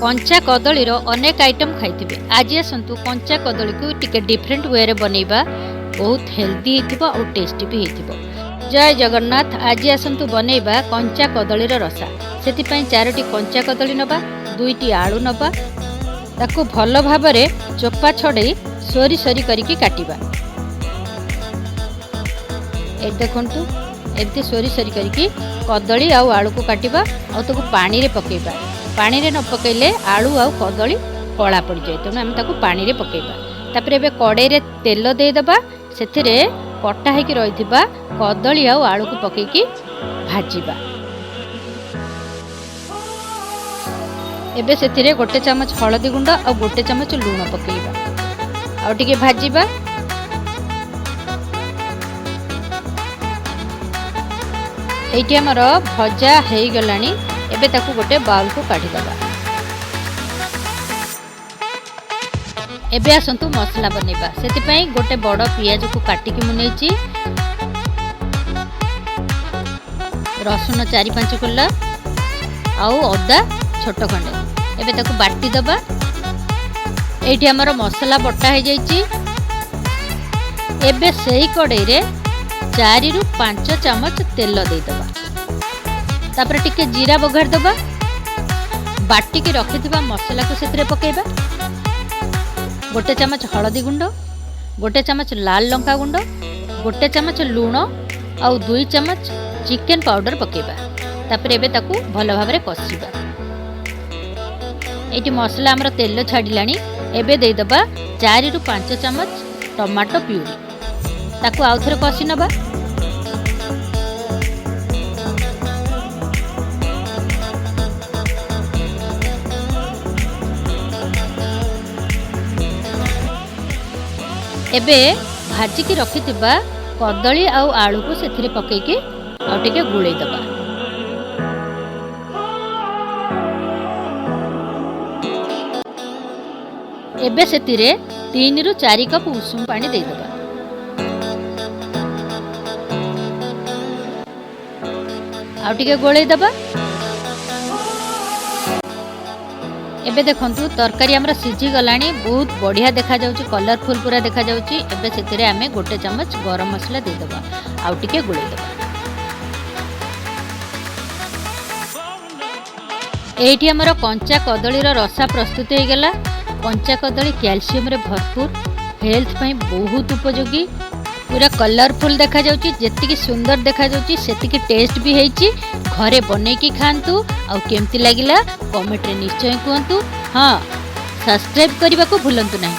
कंचा कदली अनेक आइटम खाई आज आसतु कंचा कदली को टिके डिफरेंट वे रे बनइबा बहुत हेल्दी और टेस्टी भी हो। जय जगन्नाथ। आज आसतु बनइबा कंचा कदली रसा। से 4टी कंचा कदली नबा, 2टी आलू नबा, ताकू भल भाव चोपा छड़े सोरी सोरी करके काटिबा। ए देखंतु एमती सोरी सोरी करके कदली आउ आलू को काटिबा आ ताकू पानी रे पकेइबा। पानी रे न पकेइले आलू आउ कदली कला पड़ जाए, तेणु आम ताकू पानी रे पकेइबा। तापर एबे कड़ाई रे तेल दे दबा, सेथिरे कटा हेकि रहिथिबा कदली आउ आलू को पकेइकी भाजीबा। एबे सेथिरे गोटे चमच हळदी गुंड आ गोटे चमच लूण पकेइबा आ टिके भाजीबा। एइटी हमर भजा हेई गलानी। एबे ताकू गोटे बाउल को काढी दबा। एबे आसंतु मसला बनेबा। सेति पई गोटे बड़ पियाज को काटिकी मुनेची, रसुन 4-5 कोला आउ अदा छोट खंडे। एबे ताकू बाटी दबा। एइटी हमर मसला बटा हे जाईची। एबे सेही कड़ाई रे 4-5 चमच तेल दे दबा। तापर टिके जीरा बघार दबा। बाटी के रखिथिबा मसला को सेतरे पकेइबा। गोटे चमच हळदी गुंड, गोटे चमच लाल लंका गुंड, गोटे चमच लूण आउ 2 चमच चिकन पाउडर पकेइबा। तापर एबे ताकू भल भाबरे कसिबा। एटी मसला हमर तेल छाडिलानी। एबे दे दबा 4-5 चमच टमाटो प्यूरी। ताकू आउ थरे कसी नबा। एबे भाजिकी रखिथिबा कदली आउ आलू को सेथिरे पकेइके आ टिके गुळेई दबा। एबे सेथिरे 3-4 कप उषुम पानी दे दबा। आ टिके गोळेई दबा। एबे देखंतु तरकारी हमरा सिझी गलानी, बहुत बढ़िया देखा जाउची, कलरफुल पूरा देखा जाउची। एबे सेतिरे आमे गोटे चमच गरम मसला दे दबा आउ टिके गुळेई दबा। एठी हमर कंचा कदली रसा प्रस्तुत हो गला। कंचा कदली कैल्शियम रे भरपूर, हेल्थ पई बहुत उपयोगी, पूरा कलरफुल देखा जाउची। जेतिकी सुंदर देखा जाउची सेतिकी टेस्ट भी हेची। घरे बने की खांतु आ केमती लागिला कमेंट रे निश्चय कहतु। हाँ, सब्सक्राइब करने को भूलंतु नहीं।